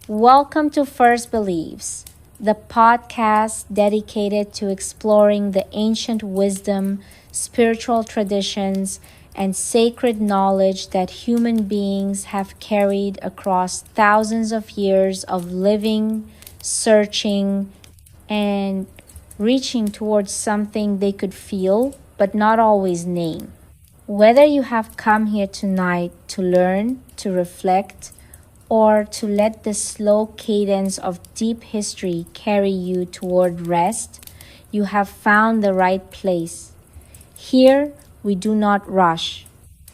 Welcome to First Beliefs, the podcast dedicated to exploring the ancient wisdom, spiritual traditions, and sacred knowledge that human beings have carried across thousands of years of living, searching, and reaching towards something they could feel but not always name. Whether you have come here tonight to learn, to reflect, or to let the slow cadence of deep history carry you toward rest, you have found the right place. Here, we do not rush.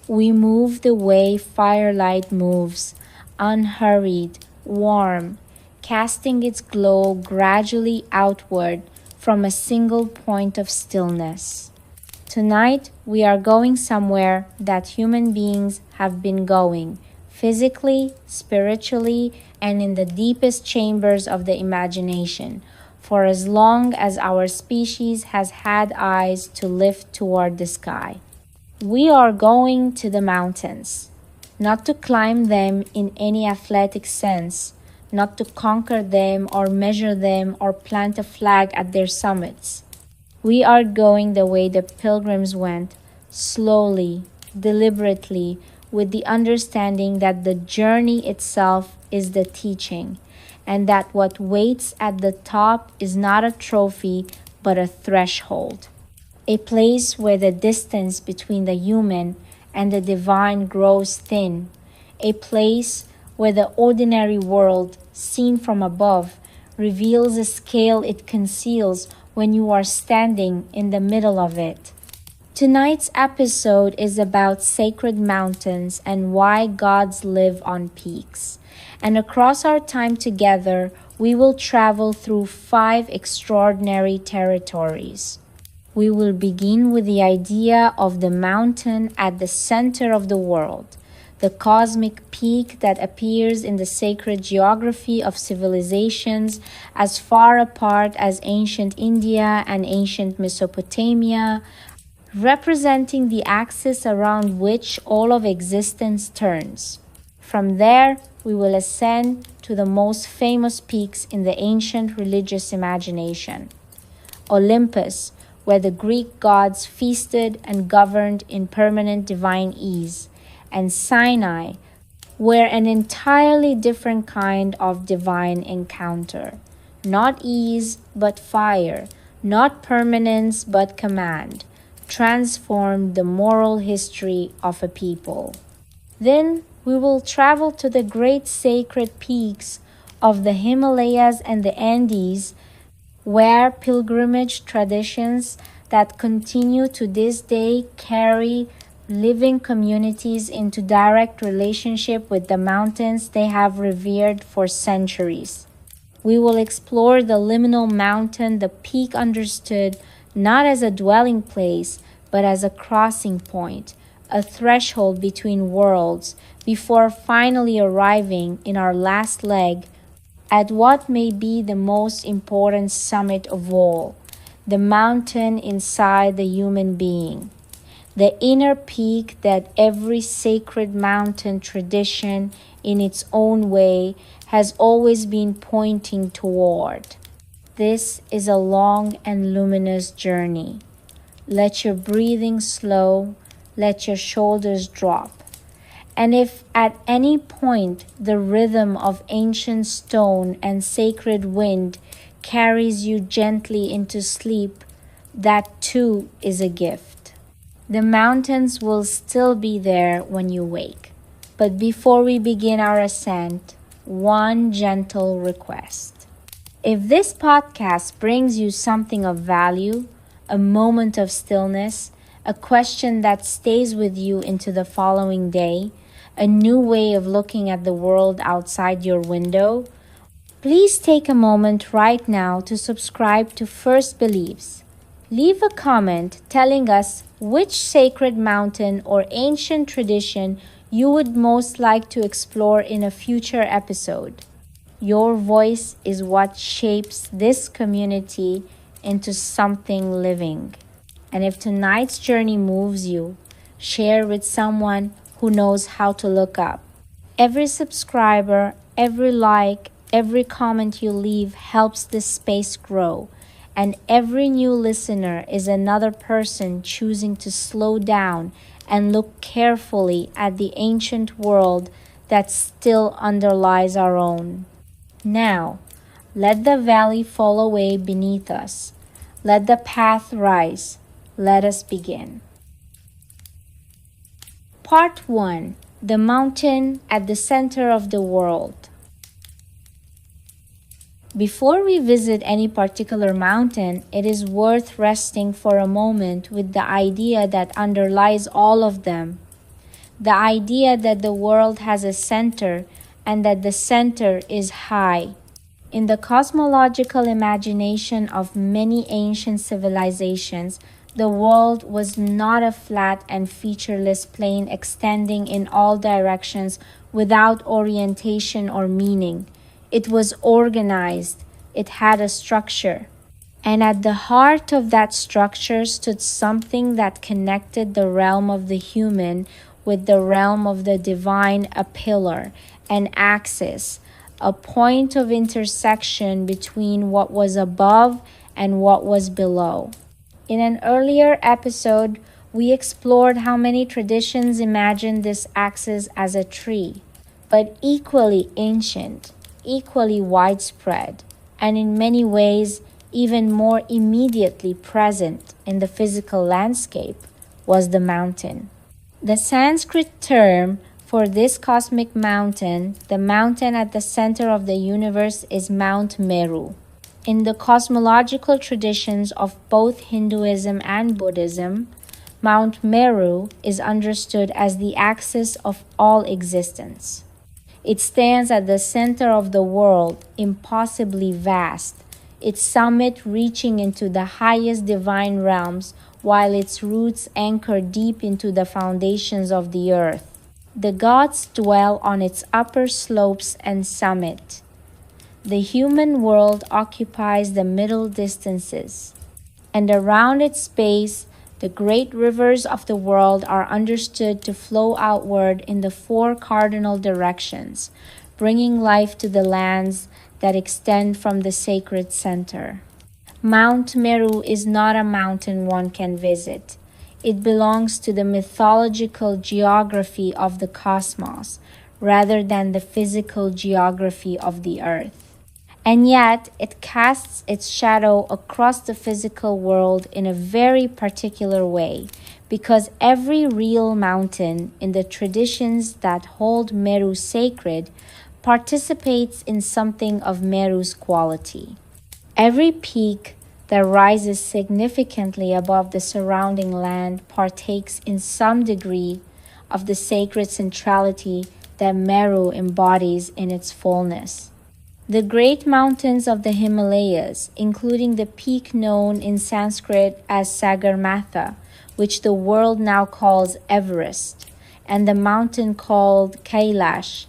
We move the way firelight moves, unhurried, warm, casting its glow gradually outward from a single point of stillness. Tonight, we are going somewhere that human beings have been going, physically, spiritually, and in the deepest chambers of the imagination, for as long as our species has had eyes to lift toward the sky. We are going to the mountains, not to climb them in any athletic sense, not to conquer them or measure them or plant a flag at their summits. We are going the way the pilgrims went, slowly, deliberately, with the understanding that the journey itself is the teaching, and that what waits at the top is not a trophy but a threshold, a place where the distance between the human and the divine grows thin, a place where the ordinary world, seen from above, reveals a scale it conceals when you are standing in the middle of it. Tonight's episode is about sacred mountains and why gods live on peaks. And across our time together, we will travel through 5 extraordinary territories. We will begin with the idea of the mountain at the center of the world, the cosmic peak that appears in the sacred geography of civilizations as far apart as ancient India and ancient Mesopotamia, representing the axis around which all of existence turns. From there, we will ascend to the most famous peaks in the ancient religious imagination. Olympus, where the Greek gods feasted and governed in permanent divine ease, and Sinai, where an entirely different kind of divine encounter. Not ease, but fire, not permanence, but command, transformed the moral history of a people. Then we will travel to the great sacred peaks of the Himalayas and the Andes, where pilgrimage traditions that continue to this day carry living communities into direct relationship with the mountains they have revered for centuries. We will explore the Liminal mountain, the peak understood not as a dwelling place, but as a crossing point, a threshold between worlds, before finally arriving in our last leg at what may be the most important summit of all, the mountain inside the human being. The inner peak that every sacred mountain tradition in its own way has always been pointing toward. This is a long and luminous journey. Let your breathing slow, let your shoulders drop. And if at any point the rhythm of ancient stone and sacred wind carries you gently into sleep, that too is a gift. The mountains will still be there when you wake. But before we begin our ascent, one gentle request. If this podcast brings you something of value, a moment of stillness, a question that stays with you into the following day, a new way of looking at the world outside your window, please take a moment right now to subscribe to First Beliefs. Leave a comment telling us which sacred mountain or ancient tradition you would most like to explore in a future episode. Your voice is what shapes this community into something living. And if tonight's journey moves you, share with someone who knows how to look up. Every subscriber, every like, Every comment you leave helps this space grow, and every new listener is another person choosing to slow down and look carefully at the ancient world that still underlies our own. Now, let the valley fall away beneath us. Let the path rise. Let us begin. Part 1: The Mountain at the Center of the World. Before we visit any particular mountain, it is worth resting for a moment with the idea that underlies all of them. The idea that the world has a center and that the center is high. In the cosmological imagination of many ancient civilizations, the world was not a flat and featureless plane extending in all directions without orientation or meaning. It was organized. It had a structure. And at the heart of that structure stood something that connected the realm of the human with the realm of the divine, a pillar, an axis, a point of intersection between what was above and what was below. In an earlier episode, we explored how many traditions imagined this axis as a tree, but equally ancient, equally widespread, and in many ways even more immediately present in the physical landscape was the mountain. The Sanskrit term for this cosmic mountain, the mountain at the center of the universe, is Mount Meru. In the cosmological traditions of both Hinduism and Buddhism, Mount Meru is understood as the axis of all existence. It stands at the center of the world, impossibly vast, its summit reaching into the highest divine realms, while its roots anchor deep into the foundations of the earth. The gods dwell on its upper slopes and summit. The human world occupies the middle distances, and around its base, the great rivers of the world are understood to flow outward in the four cardinal directions, bringing life to the lands that extend from the sacred center. Mount Meru is not a mountain one can visit. It belongs to the mythological geography of the cosmos, rather than the physical geography of the earth. And yet, it casts its shadow across the physical world in a very particular way, because every real mountain in the traditions that hold Meru sacred participates in something of Meru's quality. Every peak that rises significantly above the surrounding land partakes in some degree of the sacred centrality that Meru embodies in its fullness. The great mountains of the Himalayas, including the peak known in Sanskrit as Sagarmatha, which the world now calls Everest, and the mountain called Kailash,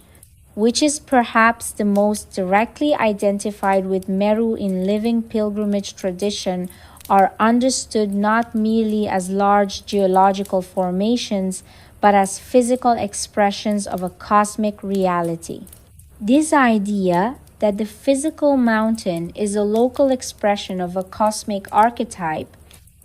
which is perhaps the most directly identified with Meru in living pilgrimage tradition, are understood not merely as large geological formations, but as physical expressions of a cosmic reality. This idea that the physical mountain is a local expression of a cosmic archetype,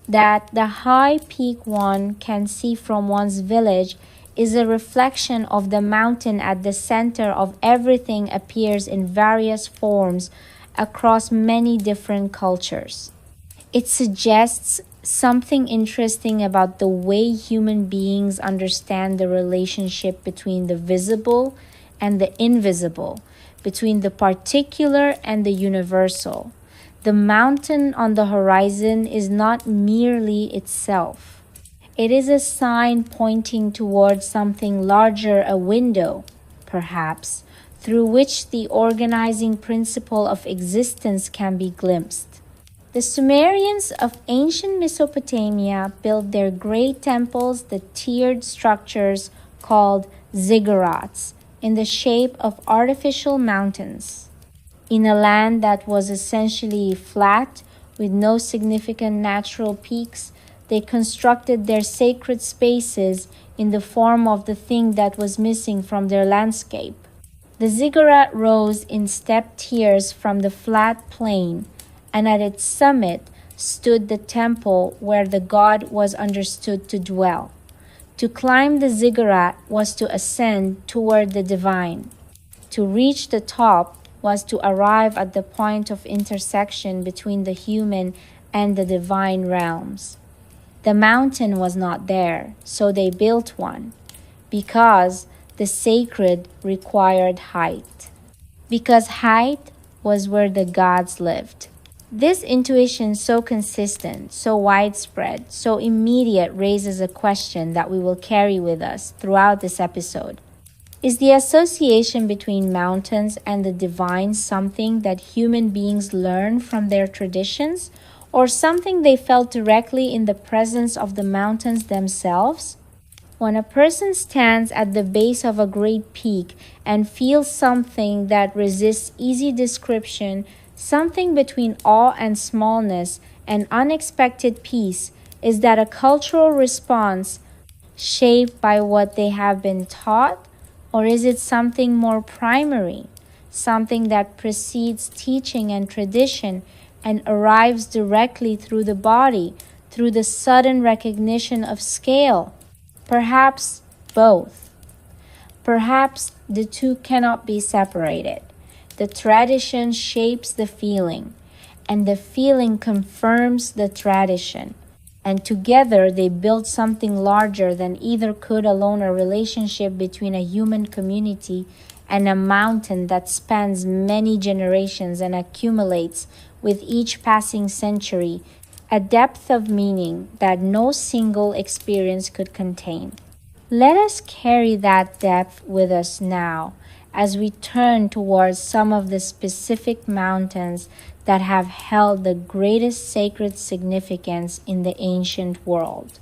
that the high peak one can see from one's village is a reflection of the mountain at the center of everything, appears in various forms across many different cultures. It suggests something interesting about the way human beings understand the relationship between the visible and the invisible, between the particular and the universal. The mountain on the horizon is not merely itself. It is a sign pointing towards something larger, a window, perhaps, through which the organizing principle of existence can be glimpsed. The Sumerians of ancient Mesopotamia built their great temples, the tiered structures called ziggurats, in the shape of artificial mountains. In a land that was essentially flat, with no significant natural peaks, they constructed their sacred spaces in the form of the thing that was missing from their landscape. The ziggurat rose in stepped tiers from the flat plain, and at its summit stood the temple where the god was understood to dwell. To climb the ziggurat was to ascend toward the divine. To reach the top was to arrive at the point of intersection between the human and the divine realms. The mountain was not there, so they built one, because the sacred required height. Because height was where the gods lived. This intuition, so consistent, so widespread, so immediate, raises a question that we will carry with us throughout this episode. Is the association between mountains and the divine something that human beings learn from their traditions, or something they felt directly in the presence of the mountains themselves? When a person stands at the base of a great peak and feels something that resists easy description, something between awe and smallness, and unexpected peace, is that a cultural response shaped by what they have been taught, or is it something more primary, something that precedes teaching and tradition and arrives directly through the body, through the sudden recognition of scale? Perhaps both. Perhaps the two cannot be separated. The tradition shapes the feeling, and the feeling confirms the tradition. And together they build something larger than either could alone, a relationship between a human community and a mountain that spans many generations and accumulates with each passing century a depth of meaning that no single experience could contain. Let us carry that depth with us now as we turn towards some of the specific mountains that have held the greatest sacred significance in the ancient world.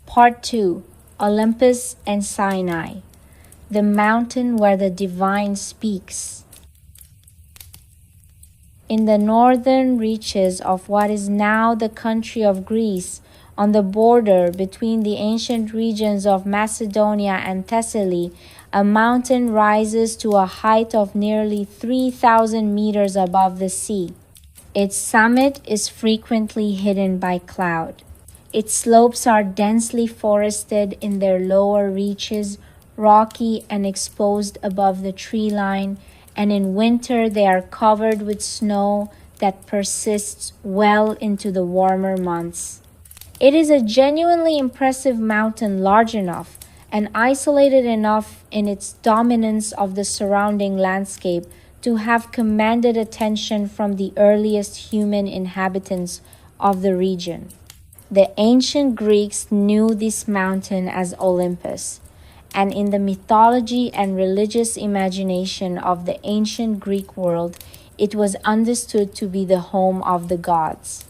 Part 2: Olympus and Sinai, the mountain where the divine speaks. In the northern reaches of what is now the country of Greece, on the border between the ancient regions of Macedonia and Thessaly, a mountain rises to a height of nearly 3,000 meters above the sea. Its summit is frequently hidden by cloud. Its slopes are densely forested in their lower reaches, rocky and exposed above the tree line, and in winter they are covered with snow that persists well into the warmer months. It is a genuinely impressive mountain, large enough and isolated enough in its dominance of the surrounding landscape to have commanded attention from the earliest human inhabitants of the region. The ancient Greeks knew this mountain as Olympus, and in the mythology and religious imagination of the ancient Greek world, it was understood to be the home of the gods.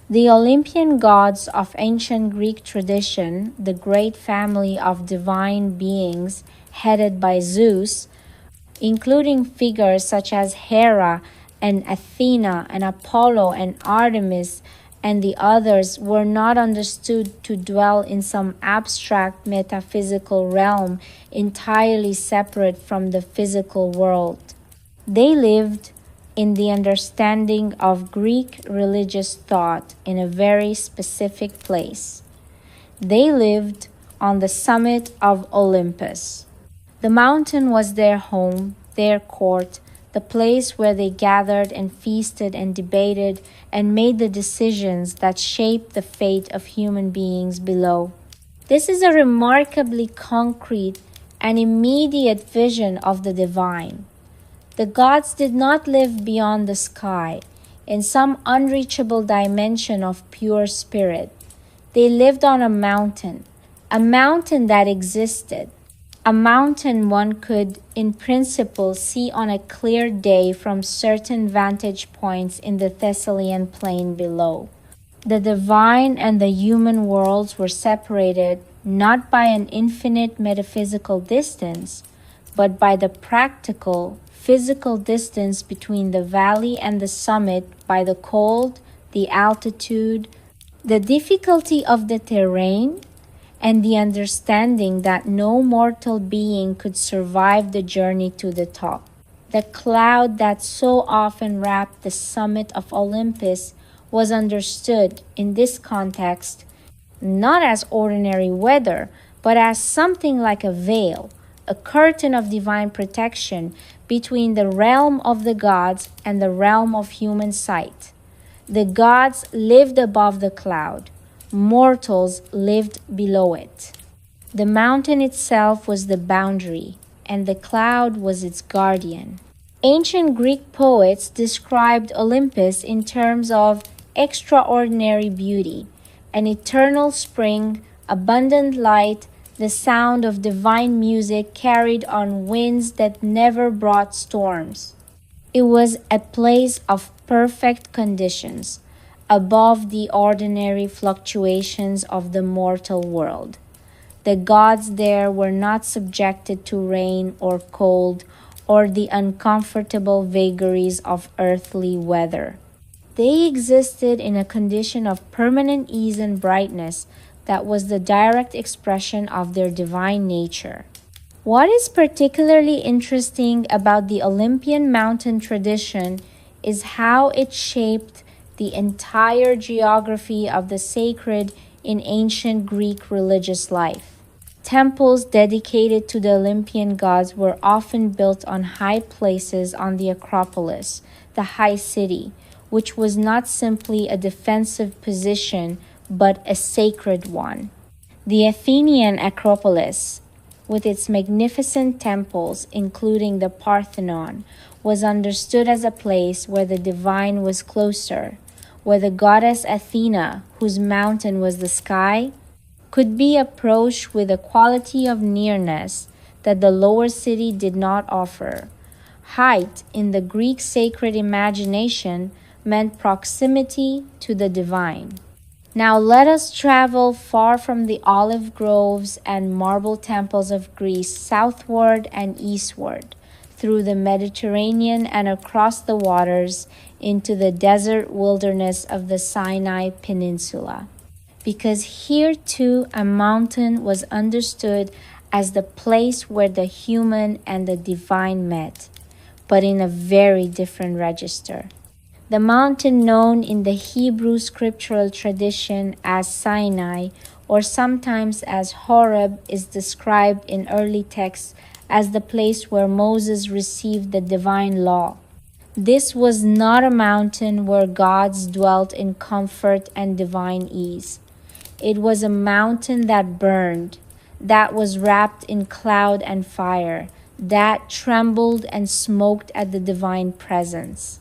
The Olympian gods of ancient Greek tradition, the great family of divine beings headed by Zeus, including figures such as Hera and Athena and Apollo and Artemis and the others, were not understood to dwell in some abstract metaphysical realm entirely separate from the physical world. They lived in the understanding of Greek religious thought in a very specific place. They lived on the summit of Olympus. The mountain was their home, their court, the place where they gathered and feasted and debated and made the decisions that shaped the fate of human beings below. This is a remarkably concrete and immediate vision of the divine. The gods did not live beyond the sky, in some unreachable dimension of pure spirit. They lived on a mountain that existed, a mountain one could, in principle, see on a clear day from certain vantage points in the Thessalian plain below. The divine and the human worlds were separated not by an infinite metaphysical distance, but by the practical, physical distance between the valley and the summit, by the cold, the altitude, the difficulty of the terrain, and the understanding that no mortal being could survive the journey to the top. The cloud that so often wrapped the summit of Olympus was understood in this context not as ordinary weather, but as something like a veil, a curtain of divine protection between the realm of the gods and the realm of human sight. The gods lived above the cloud, mortals lived below it. The mountain itself was the boundary, and the cloud was its guardian. Ancient Greek poets described Olympus in terms of extraordinary beauty, an eternal spring, abundant light, the sound of divine music carried on winds that never brought storms. It was a place of perfect conditions, above the ordinary fluctuations of the mortal world. The gods there were not subjected to rain or cold or the uncomfortable vagaries of earthly weather. They existed in a condition of permanent ease and brightness that was the direct expression of their divine nature. What is particularly interesting about the Olympian mountain tradition is how it shaped the entire geography of the sacred in ancient Greek religious life. Temples dedicated to the Olympian gods were often built on high places on the Acropolis, the high city, which was not simply a defensive position but a sacred one. The Athenian Acropolis, with its magnificent temples, including the Parthenon, was understood as a place where the divine was closer, where the goddess Athena, whose mountain was the sky, could be approached with a quality of nearness that the lower city did not offer. Height, in the Greek sacred imagination, meant proximity to the divine. Now let us travel far from the olive groves and marble temples of Greece southward and eastward, through the Mediterranean and across the waters into the desert wilderness of the Sinai Peninsula. Because here too a mountain was understood as the place where the human and the divine met, but in a very different register. The mountain known in the Hebrew scriptural tradition as Sinai or sometimes as Horeb is described in early texts as the place where Moses received the divine law. This was not a mountain where gods dwelt in comfort and divine ease. It was a mountain that burned, that was wrapped in cloud and fire, that trembled and smoked at the divine presence.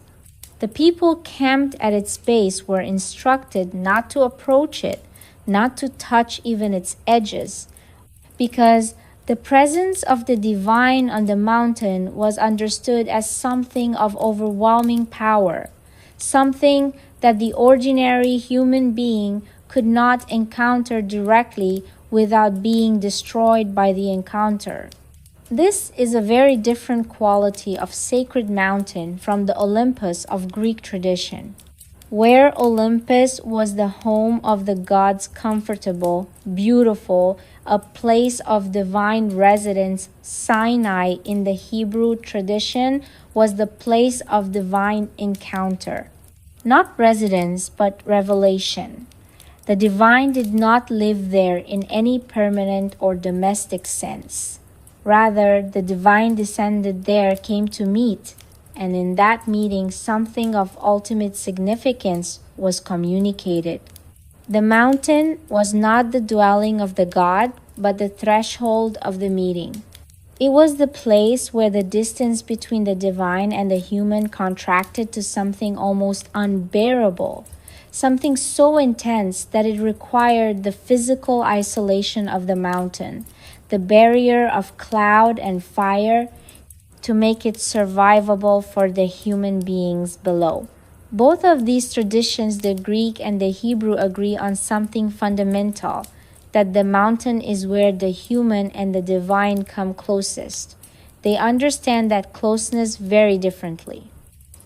The people camped at its base were instructed not to approach it, not to touch even its edges, because the presence of the divine on the mountain was understood as something of overwhelming power, something that the ordinary human being could not encounter directly without being destroyed by the encounter. This is a very different quality of sacred mountain from the Olympus of Greek tradition. Where Olympus was the home of the gods comfortable, beautiful, a place of divine residence, Sinai in the Hebrew tradition was the place of divine encounter. Not residence, but revelation. The divine did not live there in any permanent or domestic sense. Rather, the divine descended there came to meet, and in that meeting something of ultimate significance was communicated. The mountain was not the dwelling of the god, but the threshold of the meeting. It was the place where the distance between the divine and the human contracted to something almost unbearable, something so intense that it required the physical isolation of the mountain, the barrier of cloud and fire, to make it survivable for the human beings below. Both of these traditions, the Greek and the Hebrew, agree on something fundamental, that the mountain is where the human and the divine come closest. They understand that closeness very differently.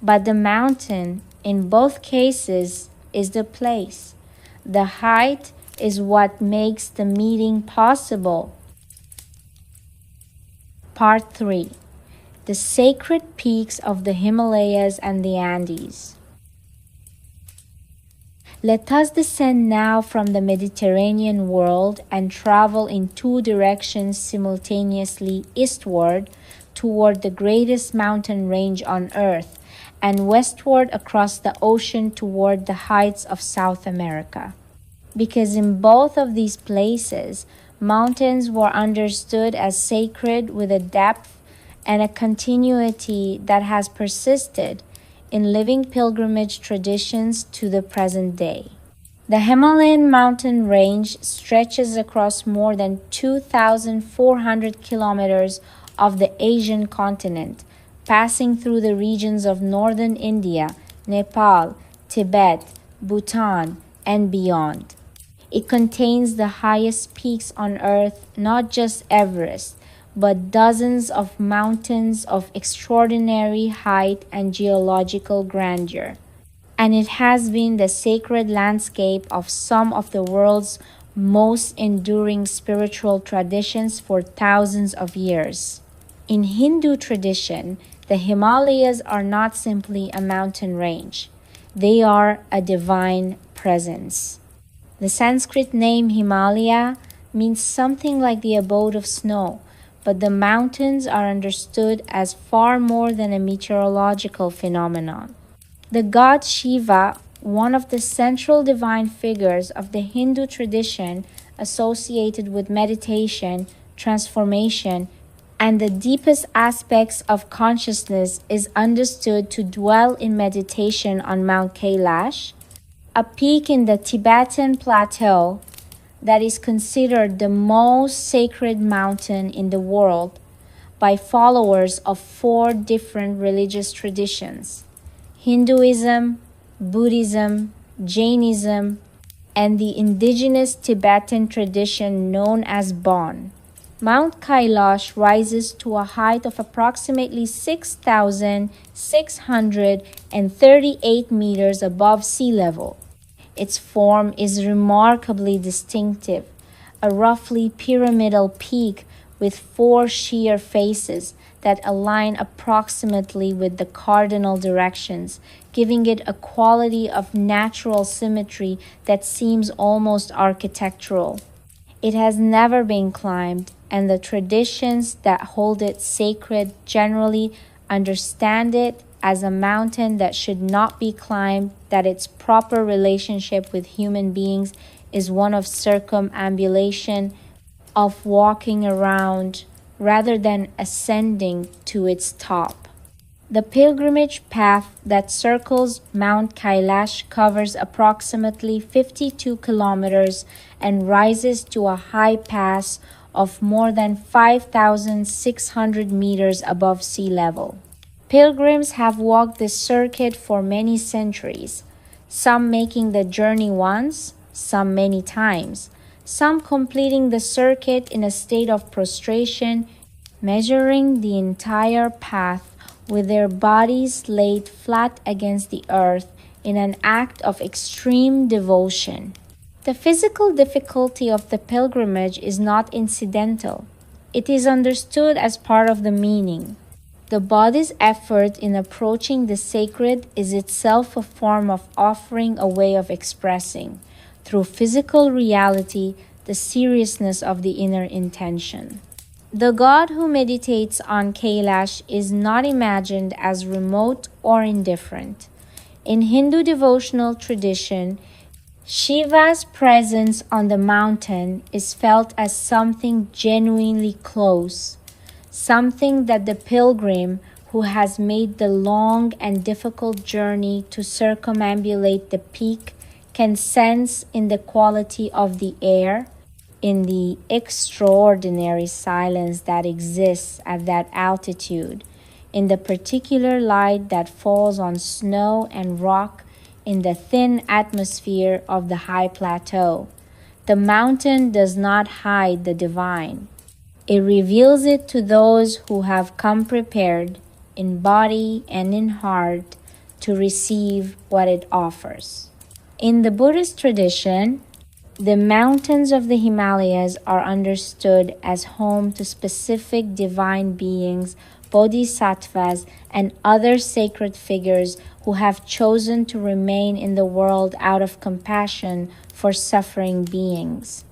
But the mountain, in both cases, is the place. The height is what makes the meeting possible. Part 3. The sacred peaks of the Himalayas and the Andes. Let us descend now from the Mediterranean world and travel in two directions simultaneously, eastward toward the greatest mountain range on earth, and westward across the ocean toward the heights of South America. Because in both of these places, mountains were understood as sacred with a depth and a continuity that has persisted in living pilgrimage traditions to the present day. The Himalayan mountain range stretches across more than 2,400 kilometers of the Asian continent, passing through the regions of northern India, Nepal, Tibet, Bhutan, and beyond. It contains the highest peaks on earth, not just Everest, but dozens of mountains of extraordinary height and geological grandeur. And it has been the sacred landscape of some of the world's most enduring spiritual traditions for thousands of years. In Hindu tradition, the Himalayas are not simply a mountain range. They are a divine presence. The Sanskrit name Himalaya means something like the abode of snow, but the mountains are understood as far more than a meteorological phenomenon. The god Shiva, one of the central divine figures of the Hindu tradition associated with meditation, transformation, and the deepest aspects of consciousness, is understood to dwell in meditation on Mount Kailash, a peak in the Tibetan plateau that is considered the most sacred mountain in the world by followers of 4 different religious traditions: Hinduism, Buddhism, Jainism, and the indigenous Tibetan tradition known as Bon. Mount Kailash rises to a height of approximately 6,638 meters above sea level. Its form is remarkably distinctive, a roughly pyramidal peak with 4 sheer faces that align approximately with the cardinal directions, giving it a quality of natural symmetry that seems almost architectural. It has never been climbed, and the traditions that hold it sacred generally understand it as a mountain that should not be climbed, that its proper relationship with human beings is one of circumambulation, of walking around, rather than ascending to its top. The pilgrimage path that circles Mount Kailash covers approximately 52 kilometers and rises to a high pass of more than 5,600 meters above sea level. Pilgrims have walked this circuit for many centuries, some making the journey once, some many times, some completing the circuit in a state of prostration, measuring the entire path with their bodies laid flat against the earth in an act of extreme devotion. The physical difficulty of the pilgrimage is not incidental. It is understood as part of the meaning. The body's effort in approaching the sacred is itself a form of offering, a way of expressing, through physical reality, the seriousness of the inner intention. The god who meditates on Kailash is not imagined as remote or indifferent. In Hindu devotional tradition, Shiva's presence on the mountain is felt as something genuinely close, something that the pilgrim who has made the long and difficult journey to circumambulate the peak can sense in the quality of the air, in the extraordinary silence that exists at that altitude, in the particular light that falls on snow and rock, in the thin atmosphere of the high plateau. The mountain does not hide the divine. It reveals it to those who have come prepared, in body and in heart, to receive what it offers. In the Buddhist tradition, The mountains of the Himalayas are understood as home to specific divine beings, bodhisattvas, and other sacred figures who have chosen to remain in the world out of compassion for suffering beings.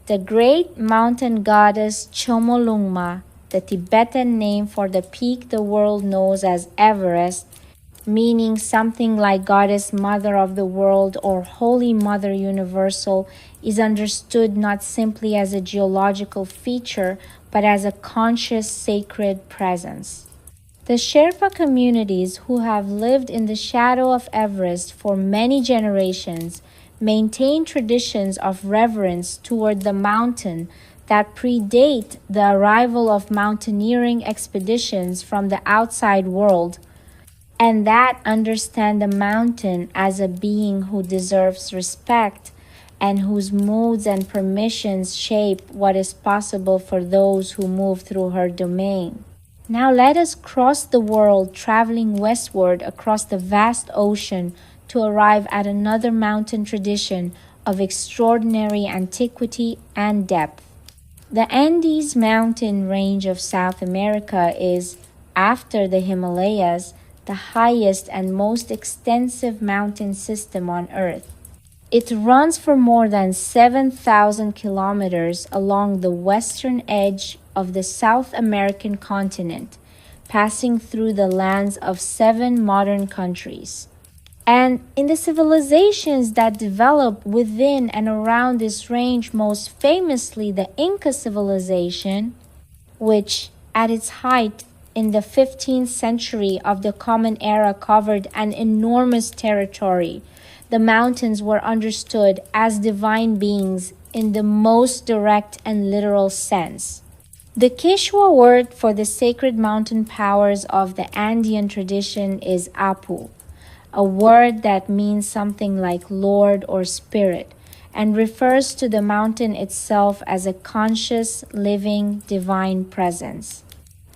The great mountain goddess Chomolungma, the Tibetan name for the peak the world knows as Everest, meaning something like Goddess Mother of the World or Holy Mother Universal, is understood not simply as a geological feature, but as a conscious sacred presence. The Sherpa communities who have lived in the shadow of Everest for many generations maintain traditions of reverence toward the mountain that predate the arrival of mountaineering expeditions from the outside world, and that understand the mountain as a being who deserves respect and whose moods and permissions shape what is possible for those who move through her domain. Now let us cross the world, traveling westward across the vast ocean to arrive at another mountain tradition of extraordinary antiquity and depth. The Andes mountain range of South America is, after the Himalayas, the highest and most extensive mountain system on Earth. It runs for more than 7,000 kilometers along the western edge of the South American continent, passing through the lands of 7 modern countries. And in the civilizations that developed within and around this range, most famously the Inca civilization, which at its height in the 15th century of the Common Era covered an enormous territory, the mountains were understood as divine beings in the most direct and literal sense. The Quechua word for the sacred mountain powers of the Andean tradition is Apu, a word that means something like Lord or Spirit, and refers to the mountain itself as a conscious, living, divine presence.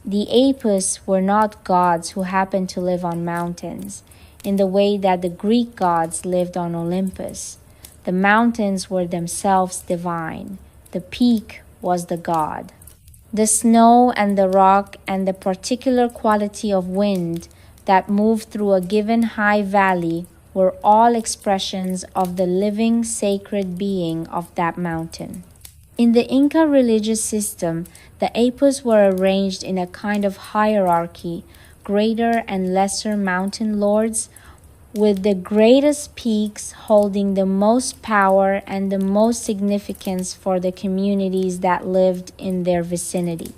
The Apus were not gods who happened to live on mountains, in the way that the Greek gods lived on Olympus. The mountains were themselves divine. The peak was the god. The snow and the rock and the particular quality of wind that moved through a given high valley were all expressions of the living sacred being of that mountain. In the Inca religious system, the Apus were arranged in a kind of hierarchy, greater and lesser mountain lords, with the greatest peaks holding the most power and the most significance for the communities that lived in their vicinity.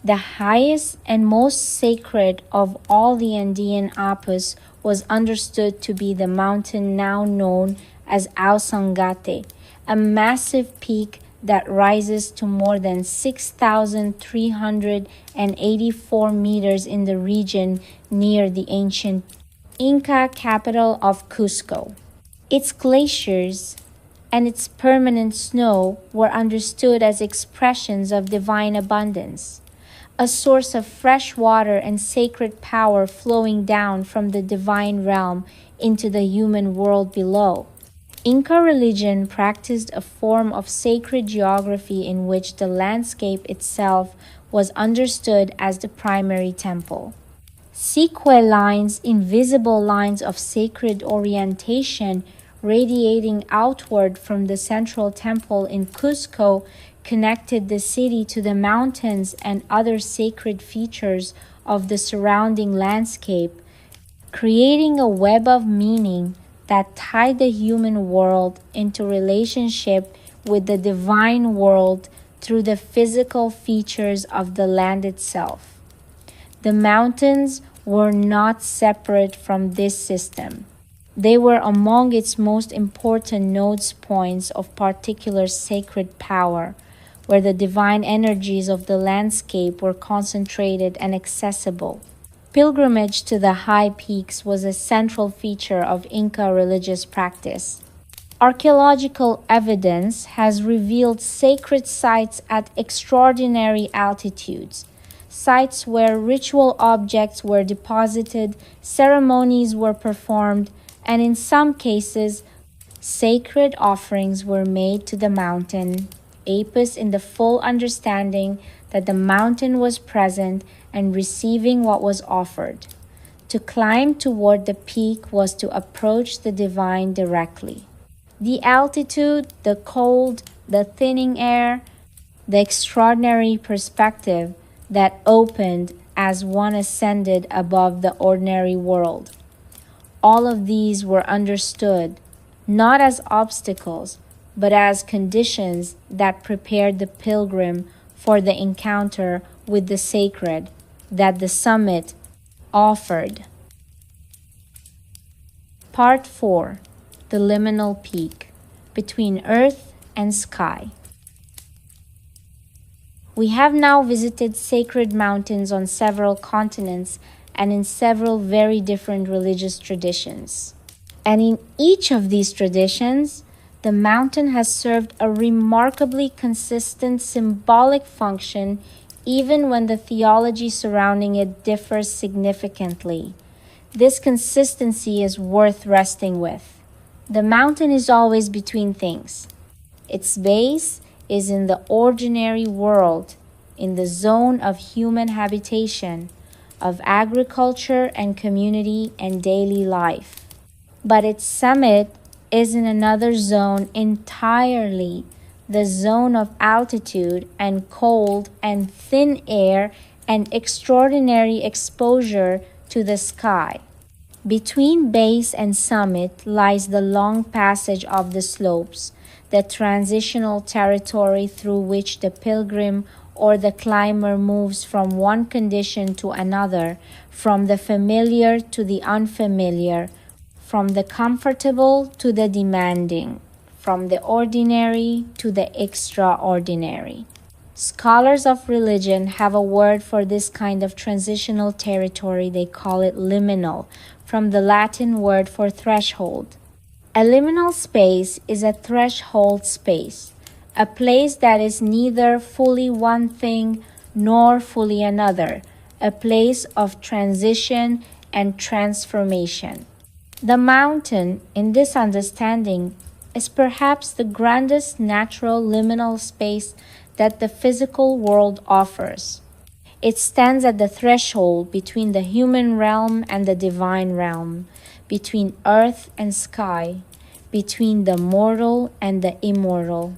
The highest and most sacred of all the Andean Apus was understood to be the mountain now known as Ausangate, a massive peak that rises to more than 6,384 meters in the region near the ancient Inca capital of Cusco. Its glaciers and its permanent snow were understood as expressions of divine abundance, a source of fresh water and sacred power flowing down from the divine realm into the human world below. Inca religion practiced a form of sacred geography in which the landscape itself was understood as the primary temple. Sequel lines, invisible lines of sacred orientation radiating outward from the central temple in Cusco, connected the city to the mountains and other sacred features of the surrounding landscape, creating a web of meaning that tied the human world into relationship with the divine world through the physical features of the land itself. The mountains were not separate from this system. They were among its most important node points of particular sacred power, where the divine energies of the landscape were concentrated and accessible. Pilgrimage to the high peaks was a central feature of Inca religious practice. Archaeological evidence has revealed sacred sites at extraordinary altitudes, sites where ritual objects were deposited, ceremonies were performed, and in some cases, Sacred offerings were made to the mountain, Apis in the full understanding that the mountain was present and receiving what was offered. To climb toward the peak was to approach the divine directly. The altitude, the cold, the thinning air, the extraordinary perspective that opened as one ascended above the ordinary world. All of these were understood not as obstacles, but as conditions that prepared the pilgrim for the encounter with the sacred that the summit offered. Part 4. The Liminal Peak, between earth and sky. We have now visited sacred mountains on several continents and in several very different religious traditions. And in each of these traditions, the mountain has served a remarkably consistent symbolic function even when the theology surrounding it differs significantly. This consistency is worth resting with. The mountain is always between things. Its base is in the ordinary world, in the zone of human habitation, of agriculture and community and daily life. But its summit is in another zone entirely, the zone of altitude and cold and thin air and extraordinary exposure to the sky. Between base and summit lies the long passage of the slopes, the transitional territory through which the pilgrim or the climber moves from one condition to another, from the familiar to the unfamiliar, from the comfortable to the demanding, from the ordinary to the extraordinary. Scholars of religion have a word for this kind of transitional territory. They call it liminal, from the Latin word for threshold. A liminal space is a threshold space, a place that is neither fully one thing nor fully another, a place of transition and transformation. The mountain, in this understanding, is perhaps the grandest natural liminal space that the physical world offers. It stands at the threshold between the human realm and the divine realm, between earth and sky, between the mortal and the immortal.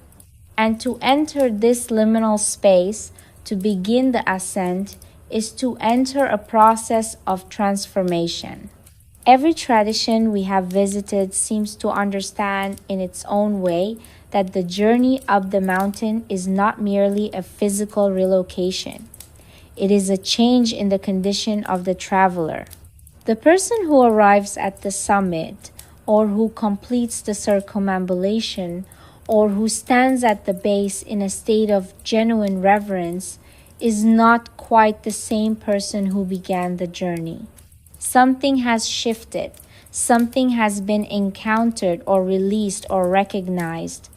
And to enter this liminal space, to begin the ascent, is to enter a process of transformation. Every tradition we have visited seems to understand in its own way that the journey up the mountain is not merely a physical relocation. It is a change in the condition of the traveler. The person who arrives at the summit, or who completes the circumambulation, or who stands at the base in a state of genuine reverence, is not quite the same person who began the journey. Something has shifted. Something has been encountered or released or recognized.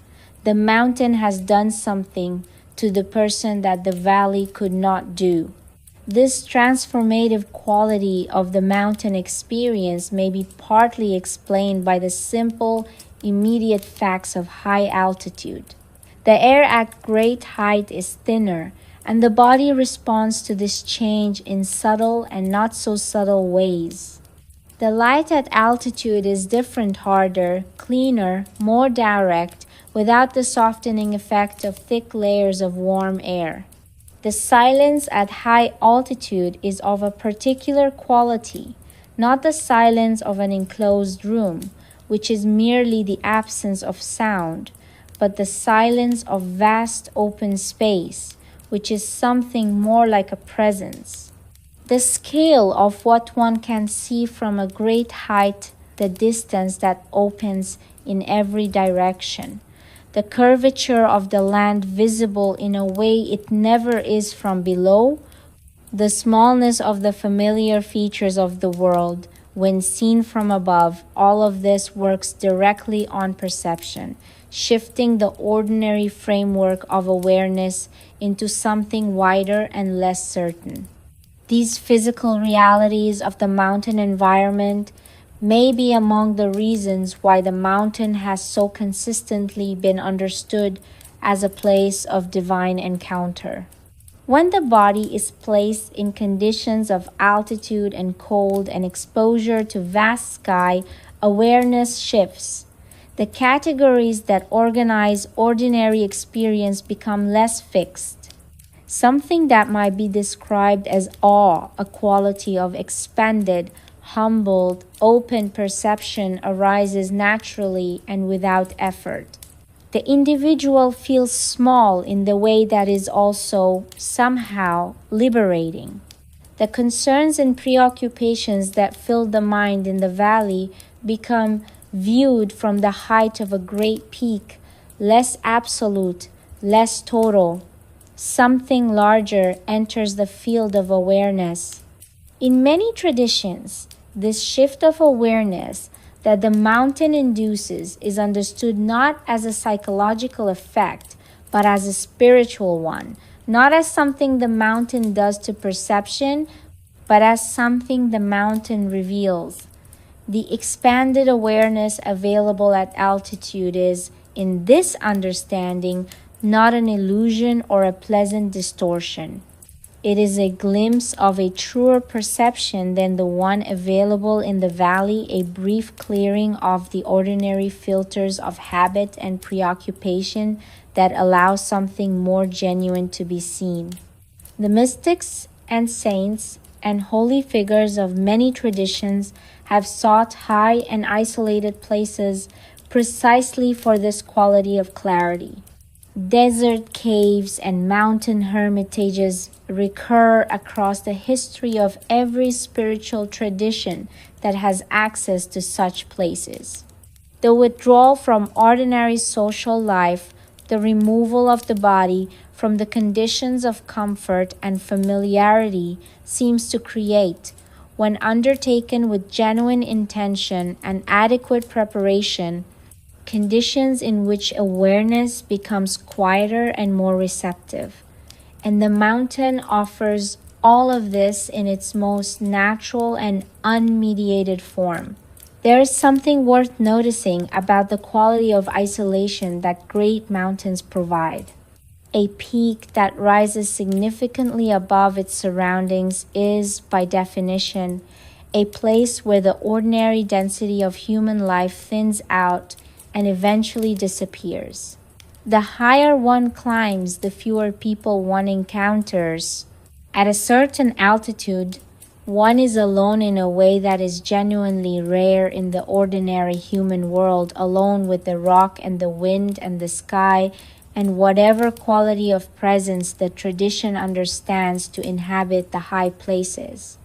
The mountain has done something to the person that the valley could not do. This transformative quality of the mountain experience may be partly explained by the simple, immediate facts of high altitude. The air at great height is thinner, and the body responds to this change in subtle and not so subtle ways. The light at altitude is different, harder, cleaner, more direct, without the softening effect of thick layers of warm air. The silence at high altitude is of a particular quality, not the silence of an enclosed room, which is merely the absence of sound, but the silence of vast open space, which is something more like a presence. The scale of what one can see from a great height, the distance that opens in every direction, the curvature of the land visible in a way it never is from below, the smallness of the familiar features of the world when seen from above, all of this works directly on perception, shifting the ordinary framework of awareness into something wider and less certain. These physical realities of the mountain environment may be among the reasons why the mountain has so consistently been understood as a place of divine encounter. When the body is placed in conditions of altitude and cold and exposure to vast sky, awareness shifts. The categories that organize ordinary experience become less fixed. Something that might be described as awe, a quality of expanded, humbled, open perception, arises naturally and without effort. The individual feels small in the way that is also somehow liberating. The concerns and preoccupations that fill the mind in the valley become viewed from the height of a great peak, less absolute, less total. Something larger enters the field of awareness. In many traditions, this shift of awareness that the mountain induces is understood not as a psychological effect, but as a spiritual one, not as something the mountain does to perception, but as something the mountain reveals. The expanded awareness available at altitude is, in this understanding, not an illusion or a pleasant distortion. It is a glimpse of a truer perception than the one available in the valley, a brief clearing of the ordinary filters of habit and preoccupation that allows something more genuine to be seen. The mystics and saints and holy figures of many traditions have sought high and isolated places precisely for this quality of clarity. Desert caves and mountain hermitages recur across the history of every spiritual tradition that has access to such places. The withdrawal from ordinary social life, the removal of the body from the conditions of comfort and familiarity seems to create, when undertaken with genuine intention and adequate preparation, conditions in which awareness becomes quieter and more receptive. And the mountain offers all of this in its most natural and unmediated form. There is something worth noticing about the quality of isolation that great mountains provide. A peak that rises significantly above its surroundings is, by definition, a place where the ordinary density of human life thins out and eventually disappears. The higher one climbs, the fewer people one encounters. At a certain altitude, one is alone in a way that is genuinely rare in the ordinary human world, alone with the rock and the wind and the sky and whatever quality of presence the tradition understands to inhabit the high places.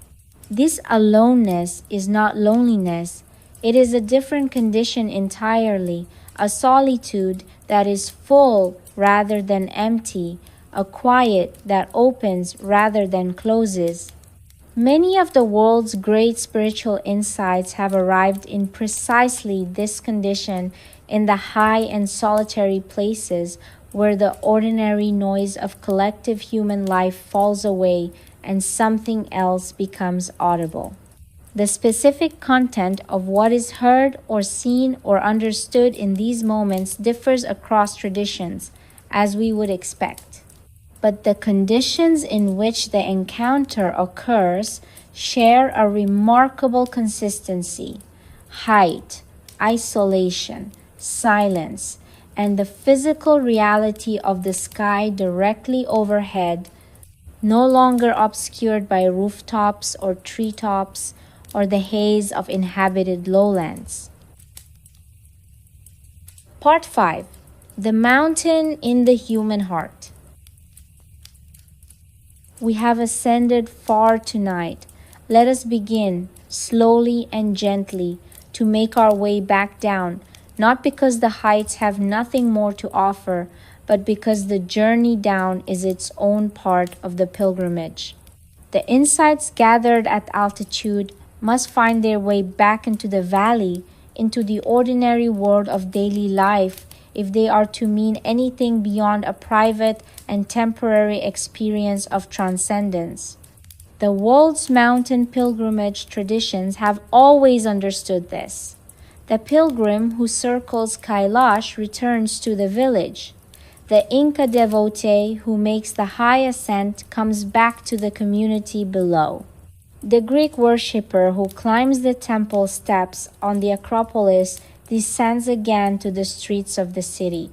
This aloneness is not loneliness. It is a different condition entirely, a solitude that is full rather than empty, a quiet that opens rather than closes. Many of the world's great spiritual insights have arrived in precisely this condition in the high and solitary places where the ordinary noise of collective human life falls away and something else becomes audible. The specific content of what is heard or seen or understood in these moments differs across traditions, as we would expect. But the conditions in which the encounter occurs share a remarkable consistency: height, isolation, silence, and the physical reality of the sky directly overhead, no longer obscured by rooftops or treetops or the haze of inhabited lowlands. Part 5. The Mountain in the Human Heart. We have ascended far tonight. Let us begin, slowly and gently, to make our way back down, not because the heights have nothing more to offer, but because the journey down is its own part of the pilgrimage. The insights gathered at altitude must find their way back into the valley, into the ordinary world of daily life, if they are to mean anything beyond a private and temporary experience of transcendence. The world's mountain pilgrimage traditions have always understood this. The pilgrim who circles Kailash returns to the village. The Inca devotee who makes the high ascent comes back to the community below. The Greek worshipper who climbs the temple steps on the Acropolis descends again to the streets of the city.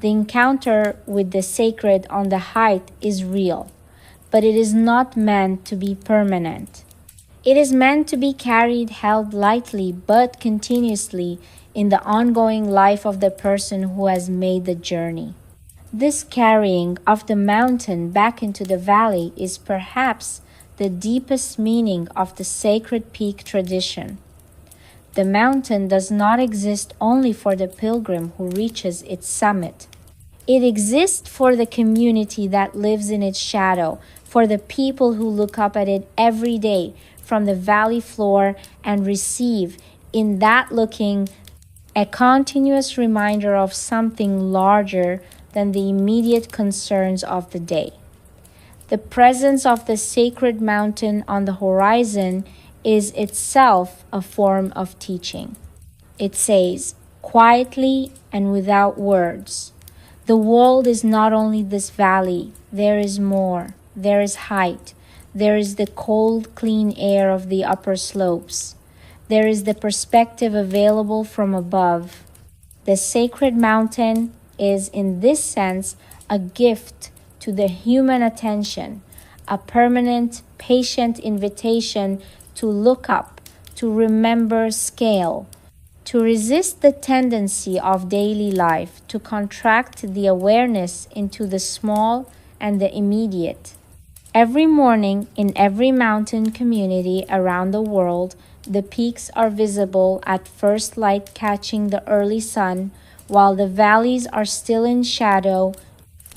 The encounter with the sacred on the height is real, but it is not meant to be permanent. It is meant to be carried, held lightly, but continuously in the ongoing life of the person who has made the journey. This carrying of the mountain back into the valley is perhaps the deepest meaning of the sacred peak tradition. The mountain does not exist only for the pilgrim who reaches its summit. It exists for the community that lives in its shadow, for the people who look up at it every day from the valley floor and receive, in that looking, a continuous reminder of something larger than the immediate concerns of the day. The presence of the sacred mountain on the horizon is itself a form of teaching. It says, quietly and without words, the world is not only this valley, there is more, there is height, there is the cold, clean air of the upper slopes, there is the perspective available from above. The sacred mountain is, in this sense, a gift to the human attention, a permanent, patient invitation to look up, to remember scale, to resist the tendency of daily life to contract the awareness into the small and the immediate. Every morning in every mountain community around the world, the peaks are visible at first light catching the early sun, while the valleys are still in shadow,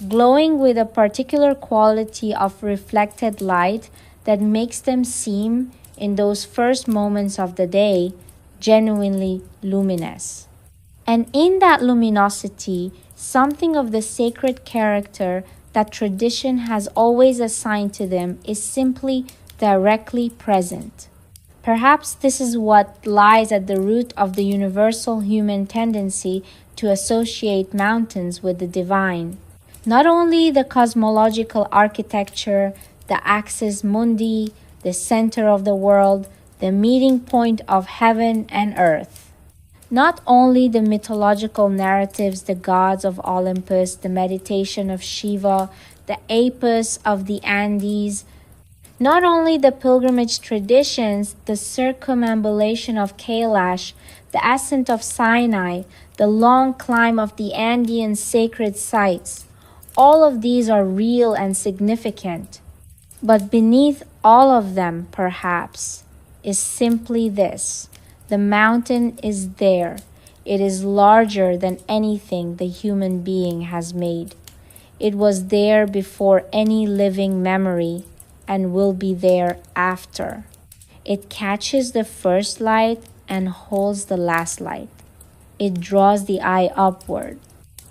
glowing with a particular quality of reflected light that makes them seem, in those first moments of the day, genuinely luminous. And in that luminosity, something of the sacred character that tradition has always assigned to them is simply directly present. Perhaps this is what lies at the root of the universal human tendency to associate mountains with the divine. Not only the cosmological architecture, the axis mundi, the center of the world, the meeting point of heaven and earth. Not only the mythological narratives, the gods of Olympus, the meditation of Shiva, the Olympus of the Andes, not only the pilgrimage traditions, the circumambulation of Kailash, the ascent of Sinai, the long climb of the Andean sacred sites. All of these are real and significant. But beneath all of them, perhaps, is simply this: the mountain is there. It is larger than anything the human being has made. It was there before any living memory and will be there after. It catches the first light and holds the last light. It draws the eye upward.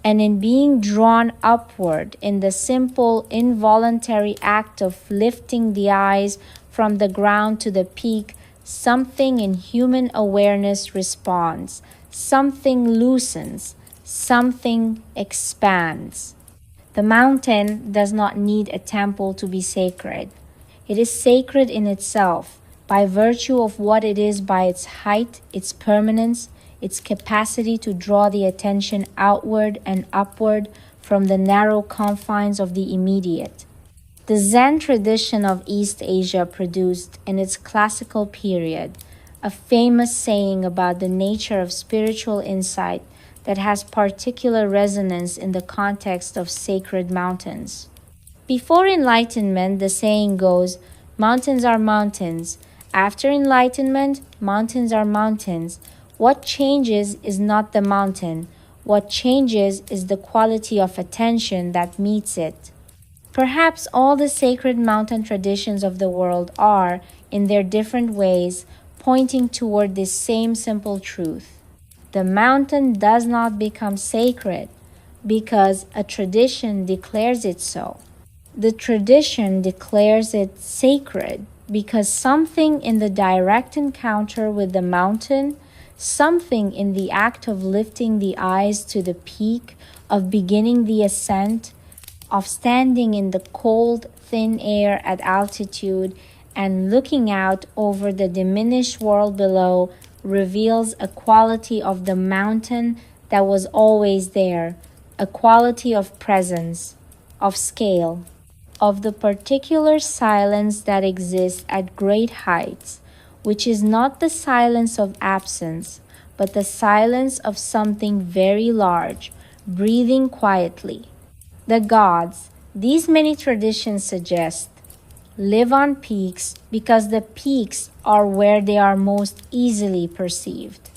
And in being drawn upward, in the simple, involuntary act of lifting the eyes from the ground to the peak, something in human awareness responds, something loosens, something expands. The mountain does not need a temple to be sacred. It is sacred in itself, by virtue of what it is, by its height, its permanence, its capacity to draw the attention outward and upward from the narrow confines of the immediate. The Zen tradition of East Asia produced, in its classical period, a famous saying about the nature of spiritual insight that has particular resonance in the context of sacred mountains. Before enlightenment, the saying goes, mountains are mountains. After enlightenment, mountains are mountains. What changes is not the mountain. What changes is the quality of attention that meets it. Perhaps all the sacred mountain traditions of the world are, in their different ways, pointing toward this same simple truth. The mountain does not become sacred because a tradition declares it so. The tradition declares it sacred because something in the direct encounter with the mountain, something in the act of lifting the eyes to the peak, of beginning the ascent, of standing in the cold, thin air at altitude and looking out over the diminished world below, reveals a quality of the mountain that was always there, a quality of presence, of scale, of the particular silence that exists at great heights, which is not the silence of absence, but the silence of something very large, breathing quietly. The gods, these many traditions suggest, live on peaks because the peaks are where they are most easily perceived.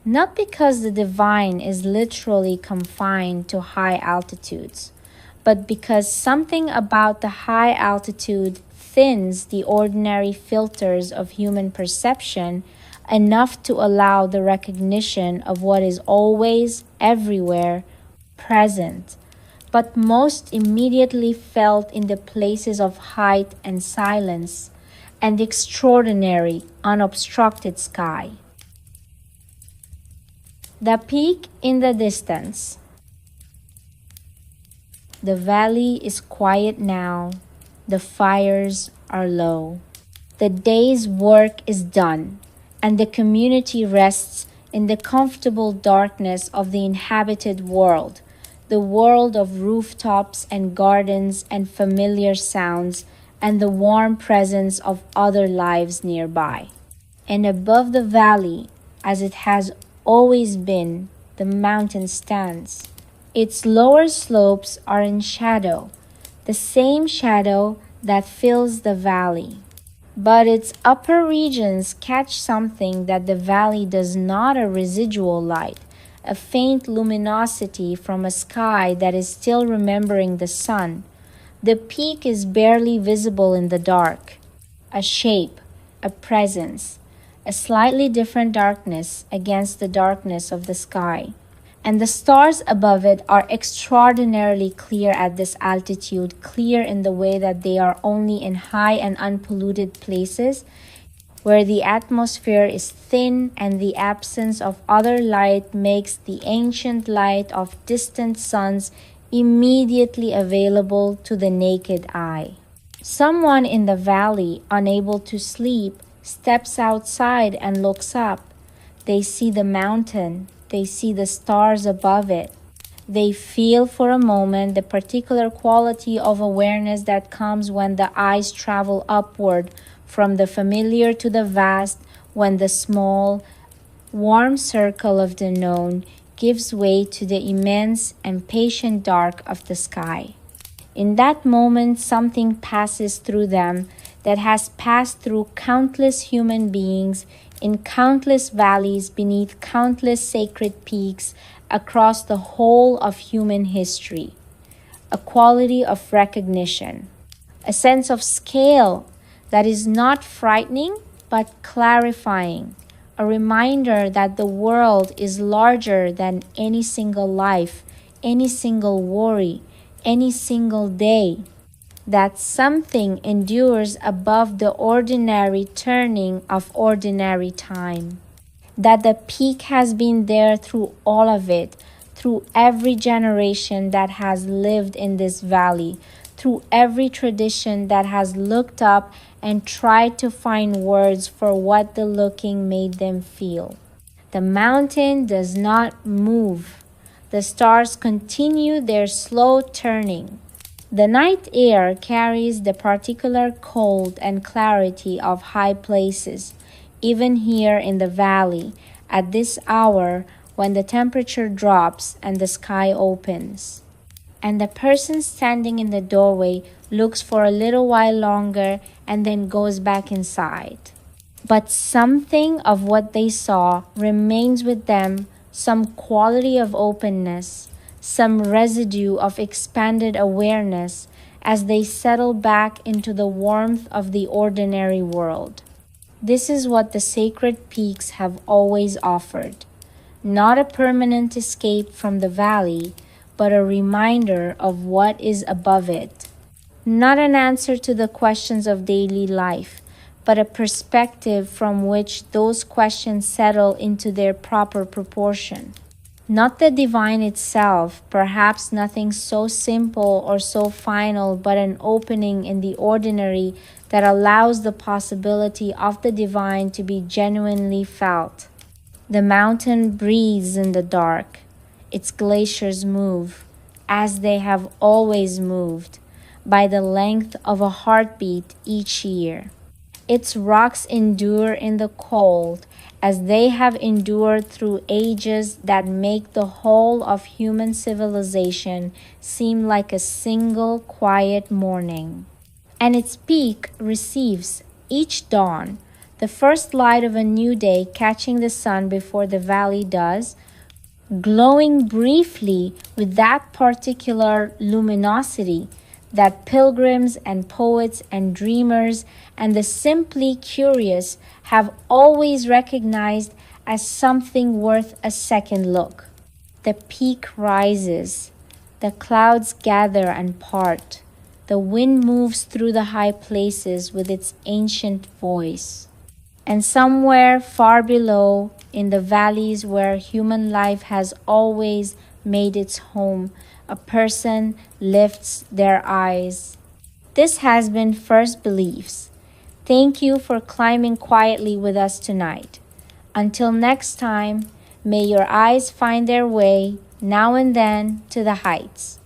Not because the divine is literally confined to high altitudes, but because something about the high altitude thins the ordinary filters of human perception enough to allow the recognition of what is always, everywhere, present, but most immediately felt in the places of height and silence and extraordinary, unobstructed sky. The peak in the distance. The valley is quiet now. The fires are low. The day's work is done, and the community rests in the comfortable darkness of the inhabited world, the world of rooftops and gardens and familiar sounds, and the warm presence of other lives nearby. And above the valley, as it has always been, the mountain stands. Its lower slopes are in shadow, the same shadow that fills the valley. But its upper regions catch something that the valley does not, a residual light, a faint luminosity from a sky that is still remembering the sun. The peak is barely visible in the dark. A shape, a presence, a slightly different darkness against the darkness of the sky. And the stars above it are extraordinarily clear at this altitude, clear in the way that they are only in high and unpolluted places, where the atmosphere is thin and the absence of other light makes the ancient light of distant suns immediately available to the naked eye. Someone in the valley, unable to sleep, steps outside and looks up. They see the mountain. They see the stars above it. They feel for a moment the particular quality of awareness that comes when the eyes travel upward from the familiar to the vast, when the small, warm circle of the known gives way to the immense and patient dark of the sky. In that moment, something passes through them that has passed through countless human beings in countless valleys beneath countless sacred peaks across the whole of human history. A quality of recognition, a sense of scale that is not frightening but clarifying, a reminder that the world is larger than any single life, any single worry, any single day, that something endures above the ordinary turning of ordinary time, that the peak has been there through all of it, through every generation that has lived in this valley, through every tradition that has looked up and tried to find words for what the looking made them feel. The mountain does not move. The stars continue their slow turning. The night air carries the particular cold and clarity of high places, even here in the valley, at this hour when the temperature drops and the sky opens. And the person standing in the doorway looks for a little while longer and then goes back inside. But something of what they saw remains with them, some quality of openness, some residue of expanded awareness as they settle back into the warmth of the ordinary world. This is what the sacred peaks have always offered. Not a permanent escape from the valley, but a reminder of what is above it. not an answer to the questions of daily life, but a perspective from which those questions settle into their proper proportion. Not the divine itself, perhaps nothing so simple or so final, but an opening in the ordinary that allows the possibility of the divine to be genuinely felt. The mountain breathes in the dark. Its glaciers move, as they have always moved, by the length of a heartbeat each year. Its rocks endure in the cold, as they have endured through ages that make the whole of human civilization seem like a single quiet morning. And its peak receives, each dawn, the first light of a new day catching the sun before the valley does, glowing briefly with that particular luminosity that pilgrims and poets and dreamers and the simply curious have always recognized as something worth a second look. The peak rises, the clouds gather and part, the wind moves through the high places with its ancient voice. And somewhere far below, in the valleys where human life has always made its home, a person lifts their eyes. This has been First Beliefs. Thank you for climbing quietly with us tonight. Until next time, may your eyes find their way now and then to the heights.